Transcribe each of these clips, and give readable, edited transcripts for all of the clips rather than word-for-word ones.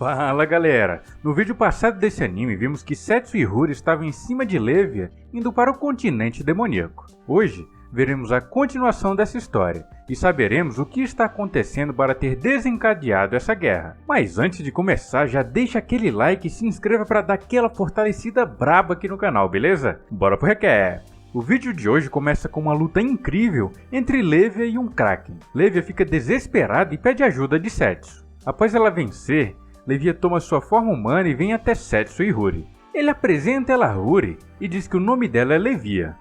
Fala galera! No vídeo passado desse anime vimos que Setsu e Huri estavam em cima de Levia indo para o continente demoníaco. Hoje veremos a continuação dessa história e saberemos o que está acontecendo para ter desencadeado essa guerra. Mas antes de começar, já deixa aquele like e se inscreva para dar aquela fortalecida braba aqui no canal, beleza? Bora pro recap! O vídeo de hoje começa com uma luta incrível entre Levia e um Kraken. Levia fica desesperada e pede ajuda de Setsu. Após ela vencer, Levia toma sua forma humana e vem até Setsu e Huri. Ele apresenta ela a Huri e diz que o nome dela é Levia,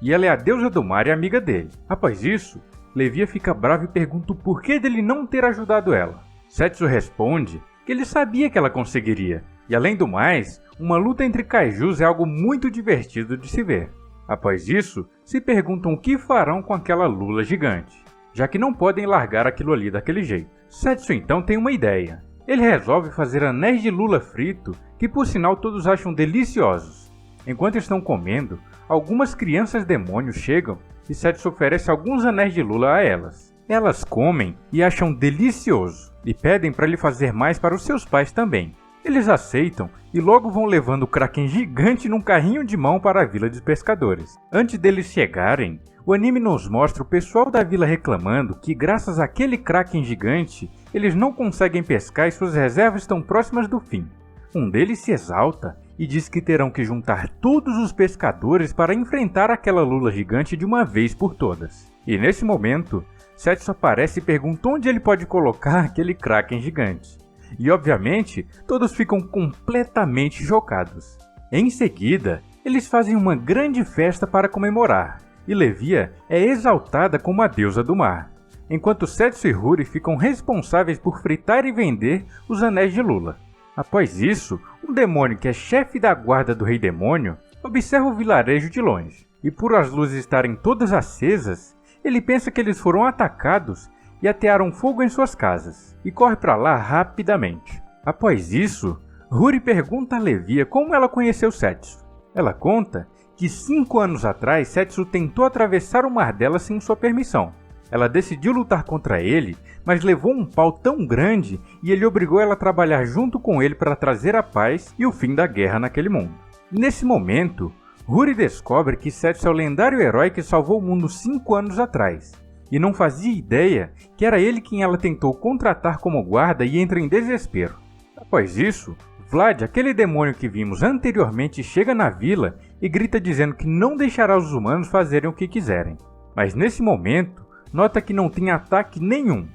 e ela é a deusa do mar e amiga dele. Após isso, Levia fica brava e pergunta o porquê dele não ter ajudado ela. Setsu responde que ele sabia que ela conseguiria, e além do mais, uma luta entre kaijus é algo muito divertido de se ver. Após isso, se perguntam o que farão com aquela lula gigante, já que não podem largar aquilo ali daquele jeito. Setsu então tem uma ideia. Ele resolve fazer anéis de lula frito, que por sinal todos acham deliciosos. Enquanto estão comendo, algumas crianças demônios chegam e Setsu oferece alguns anéis de lula a elas. Elas comem e acham delicioso, e pedem para ele fazer mais para os seus pais também. Eles aceitam e logo vão levando o Kraken gigante num carrinho de mão para a vila de pescadores. Antes deles chegarem, o anime nos mostra o pessoal da vila reclamando que graças àquele Kraken gigante, eles não conseguem pescar e suas reservas estão próximas do fim. Um deles se exalta e diz que terão que juntar todos os pescadores para enfrentar aquela lula gigante de uma vez por todas. E nesse momento, Setsu aparece e pergunta onde ele pode colocar aquele Kraken gigante. E obviamente, todos ficam completamente chocados. Em seguida, eles fazem uma grande festa para comemorar, e Levia é exaltada como a deusa do mar, enquanto Setsu e Huri ficam responsáveis por fritar e vender os anéis de lula. Após isso, um demônio que é chefe da guarda do rei demônio observa o vilarejo de longe, e por as luzes estarem todas acesas, ele pensa que eles foram atacados e atearam fogo em suas casas, e corre para lá rapidamente. Após isso, Huri pergunta a Levia como ela conheceu Setsu. Ela conta que 5 anos atrás Setsu tentou atravessar o mar dela sem sua permissão. Ela decidiu lutar contra ele, mas levou um pau tão grande e ele obrigou ela a trabalhar junto com ele para trazer a paz e o fim da guerra naquele mundo. Nesse momento, Huri descobre que Setsu é o lendário herói que salvou o mundo 5 anos atrás, e não fazia ideia que era ele quem ela tentou contratar como guarda e entra em desespero. Após isso, Vlad, aquele demônio que vimos anteriormente, chega na vila e grita dizendo que não deixará os humanos fazerem o que quiserem. Mas nesse momento, nota que não tem ataque nenhum,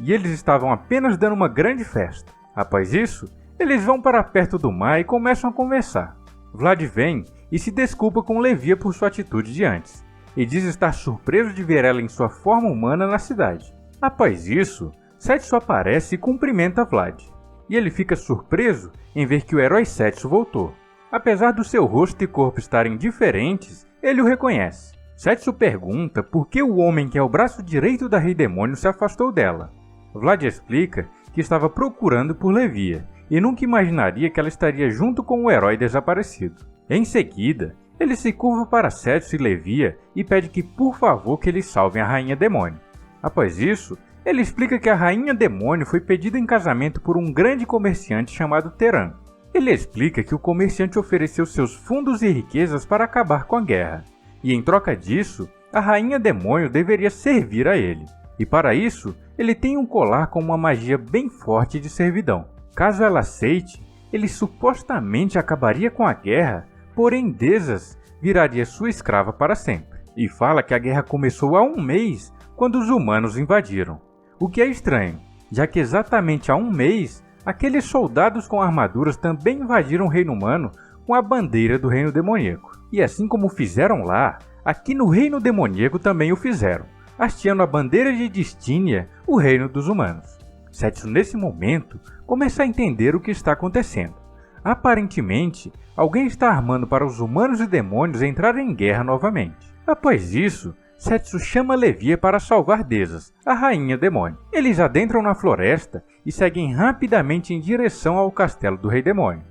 e eles estavam apenas dando uma grande festa. Após isso, eles vão para perto do mar e começam a conversar. Vlad vem e se desculpa com Levia por sua atitude de antes, e diz estar surpreso de ver ela em sua forma humana na cidade. Após isso, Setsu aparece e cumprimenta Vlad, e ele fica surpreso em ver que o herói Setsu voltou. Apesar do seu rosto e corpo estarem diferentes, ele o reconhece. Setsu pergunta por que o homem que é o braço direito da Rei Demônio se afastou dela. Vlad explica que estava procurando por Levia, e nunca imaginaria que ela estaria junto com o herói desaparecido. Em seguida, ele se curva para Setsu e Levia e pede que por favor que eles salvem a Rainha Demônio. Após isso, ele explica que a Rainha Demônio foi pedida em casamento por um grande comerciante chamado Teran. Ele explica que o comerciante ofereceu seus fundos e riquezas para acabar com a guerra, e em troca disso, a Rainha Demônio deveria servir a ele. E para isso, ele tem um colar com uma magia bem forte de servidão. Caso ela aceite, ele supostamente acabaria com a guerra, porém Dezas viraria sua escrava para sempre. E fala que a guerra começou há 1 mês, quando os humanos invadiram. O que é estranho, já que exatamente há 1 mês, aqueles soldados com armaduras também invadiram o reino humano com a bandeira do reino demoníaco. E assim como fizeram lá, aqui no reino demoníaco também o fizeram, hasteando a bandeira de Distínia, o reino dos humanos. Setsu nesse momento começa a entender o que está acontecendo. Aparentemente, alguém está armando para os humanos e demônios entrarem em guerra novamente. Após isso, Setsu chama Levia para salvar Dezas, a Rainha Demônio. Eles adentram na floresta e seguem rapidamente em direção ao castelo do Rei Demônio.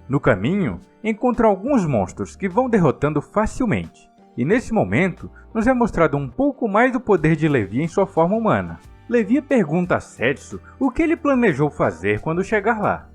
No caminho, encontram alguns monstros que vão derrotando facilmente. E nesse momento, nos é mostrado um pouco mais do poder de Levia em sua forma humana. Levia pergunta a Setsu o que ele planejou fazer quando chegar lá.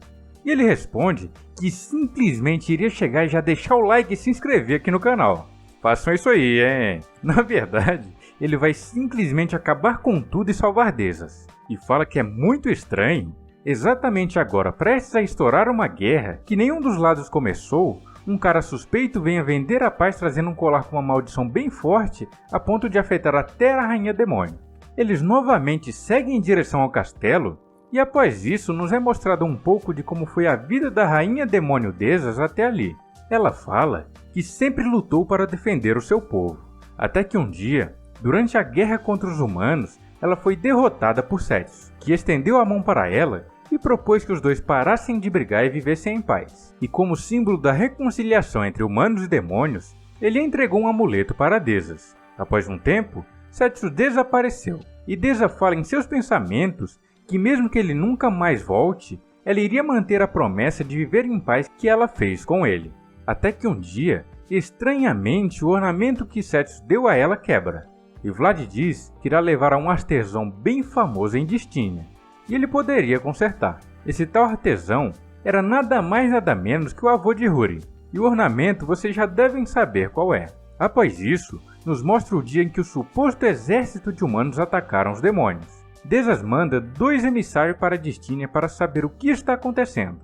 E ele responde que simplesmente iria chegar e já deixar o like e se inscrever aqui no canal. Façam isso aí, hein? Na verdade, ele vai simplesmente acabar com tudo e salvar Dezas. E fala que é muito estranho, exatamente agora, prestes a estourar uma guerra que nenhum dos lados começou, um cara suspeito venha vender a paz trazendo um colar com uma maldição bem forte a ponto de afetar até a Rainha Demônio. Eles novamente seguem em direção ao castelo e após isso nos é mostrado um pouco de como foi a vida da Rainha Demônio Dezas até ali. Ela fala que sempre lutou para defender o seu povo, até que um dia, durante a guerra contra os humanos, ela foi derrotada por Seths, que estendeu a mão para ela e propôs que os dois parassem de brigar e vivessem em paz. E como símbolo da reconciliação entre humanos e demônios, ele entregou um amuleto para Dezas. Após um tempo, Seths desapareceu, e Deza fala em seus pensamentos que mesmo que ele nunca mais volte, ela iria manter a promessa de viver em paz que ela fez com ele. Até que um dia, estranhamente, o ornamento que Seths deu a ela quebra. E Vlad diz que irá levar a um artesão bem famoso em Destínia, e ele poderia consertar. Esse tal artesão era nada mais nada menos que o avô de Huri, e o ornamento vocês já devem saber qual é. Após isso, nos mostra o dia em que o suposto exército de humanos atacaram os demônios. Dezas manda 2 emissários para Destínia para saber o que está acontecendo.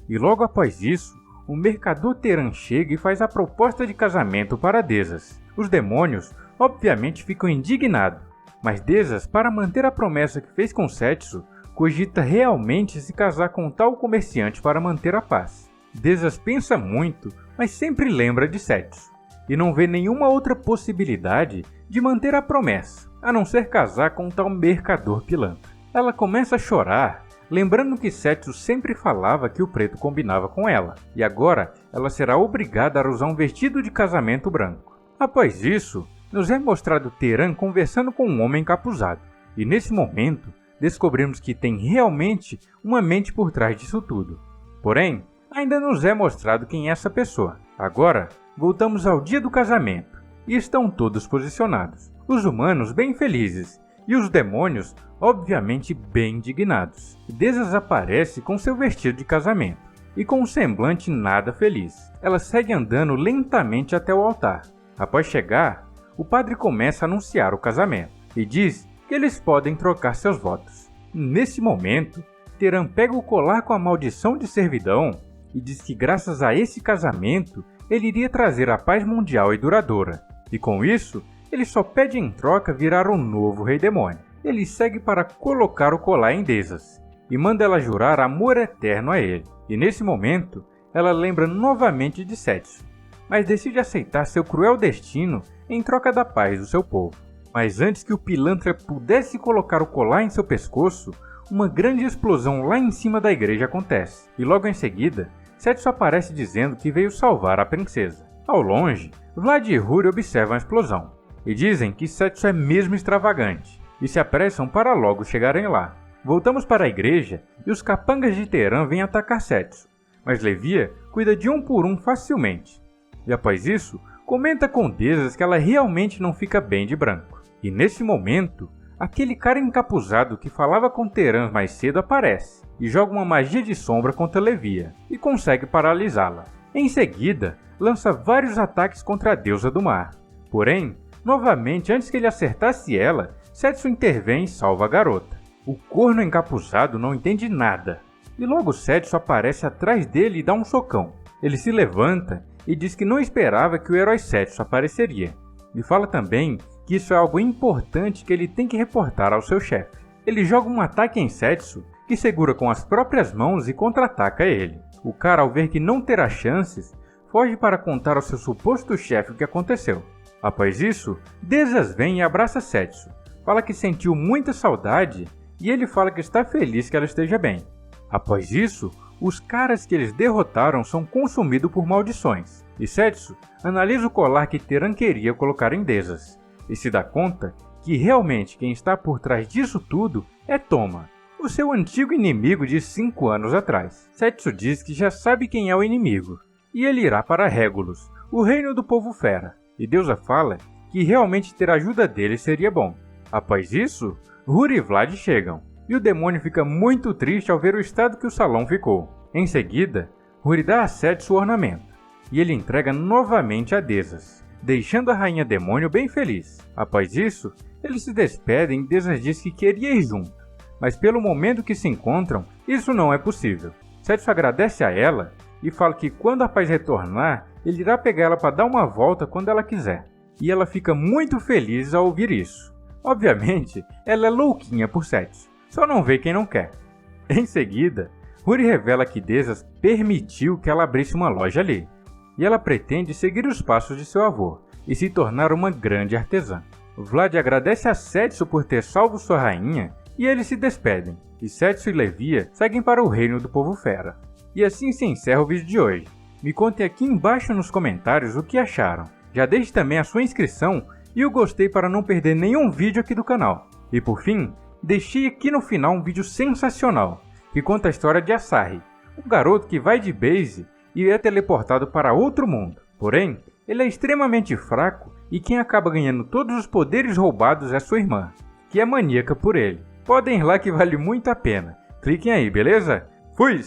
E logo após isso, o mercador Teran chega e faz a proposta de casamento para Dezas. Os demônios, obviamente, ficam indignados, mas Dezas, para manter a promessa que fez com Seths, cogita realmente se casar com tal comerciante para manter a paz. Dezas pensa muito, mas sempre lembra de Seths, e não vê nenhuma outra possibilidade de manter a promessa, a não ser casar com tal mercador pilantra. Ela começa a chorar, lembrando que Seths sempre falava que o preto combinava com ela, e agora ela será obrigada a usar um vestido de casamento branco. Após isso, nos é mostrado Teran conversando com um homem encapuzado, e nesse momento, descobrimos que tem realmente uma mente por trás disso tudo. Porém, ainda nos é mostrado quem é essa pessoa. Agora, voltamos ao dia do casamento, e estão todos posicionados. Os humanos bem felizes, e os demônios, obviamente, bem indignados. Dezas aparece com seu vestido de casamento, e com um semblante nada feliz. Ela segue andando lentamente até o altar. Após chegar, o padre começa a anunciar o casamento, e diz que eles podem trocar seus votos. Nesse momento, Teran pega o colar com a maldição de servidão e diz que graças a esse casamento ele iria trazer a paz mundial e duradoura. E com isso, ele só pede em troca virar um novo rei demônio. Ele segue para colocar o colar em Dezas e manda ela jurar amor eterno a ele. E nesse momento, ela lembra novamente de Seths, mas decide aceitar seu cruel destino em troca da paz do seu povo. Mas antes que o pilantra pudesse colocar o colar em seu pescoço, uma grande explosão lá em cima da igreja acontece. E logo em seguida, Seths aparece dizendo que veio salvar a princesa. Ao longe, Vlad e Huri observam a explosão, e dizem que Seths é mesmo extravagante, e se apressam para logo chegarem lá. Voltamos para a igreja, e os capangas de Teran vêm atacar Seths, mas Levia cuida de um por um facilmente. E após isso, comenta com Dezas que ela realmente não fica bem de branco. E nesse momento, aquele cara encapuzado que falava com Teran mais cedo aparece e joga uma magia de sombra contra Levia e consegue paralisá-la. Em seguida, lança vários ataques contra a deusa do mar. Porém, novamente antes que ele acertasse ela, Seths intervém e salva a garota. O corno encapuzado não entende nada, e logo Seths aparece atrás dele e dá um socão. Ele se levanta e diz que não esperava que o herói Seths apareceria, e fala também que isso é algo importante que ele tem que reportar ao seu chefe. Ele joga um ataque em Seths, que segura com as próprias mãos e contra-ataca ele. O cara, ao ver que não terá chances, foge para contar ao seu suposto chefe o que aconteceu. Após isso, Dezas vem e abraça Seths, fala que sentiu muita saudade e ele fala que está feliz que ela esteja bem. Após isso, os caras que eles derrotaram são consumidos por maldições, e Seths analisa o colar que Teran queria colocar em Dezas, e se dá conta que realmente quem está por trás disso tudo é Toma, o seu antigo inimigo de 5 anos atrás. Seths diz que já sabe quem é o inimigo, e ele irá para Regulus, o reino do povo fera, e Deusa fala que realmente ter a ajuda dele seria bom. Após isso, Huri e Vlad chegam, e o demônio fica muito triste ao ver o estado que o salão ficou. Em seguida, Huri dá a Setsu o ornamento, e ele entrega novamente a Desas, deixando a Rainha Demônio bem feliz. Após isso, eles se despedem e Desas diz que queria ir junto, mas pelo momento que se encontram, isso não é possível. Setsu agradece a ela e fala que quando a paz retornar, ele irá pegar ela para dar uma volta quando ela quiser. E ela fica muito feliz ao ouvir isso. Obviamente, ela é louquinha por Setsu, só não vê quem não quer. Em seguida, Huri revela que Desas permitiu que ela abrisse uma loja ali, e ela pretende seguir os passos de seu avô e se tornar uma grande artesã. Vlad agradece a Setsu por ter salvo sua rainha e eles se despedem, e Setsu e Levia seguem para o reino do povo fera. E assim se encerra o vídeo de hoje. Me contem aqui embaixo nos comentários o que acharam. Já deixe também a sua inscrição e o gostei para não perder nenhum vídeo aqui do canal. E por fim, deixei aqui no final um vídeo sensacional, que conta a história de Asahi, um garoto que vai de base e é teleportado para outro mundo. Porém, ele é extremamente fraco e quem acaba ganhando todos os poderes roubados é sua irmã, que é maníaca por ele. Podem ir lá que vale muito a pena. Cliquem aí, beleza? Fui!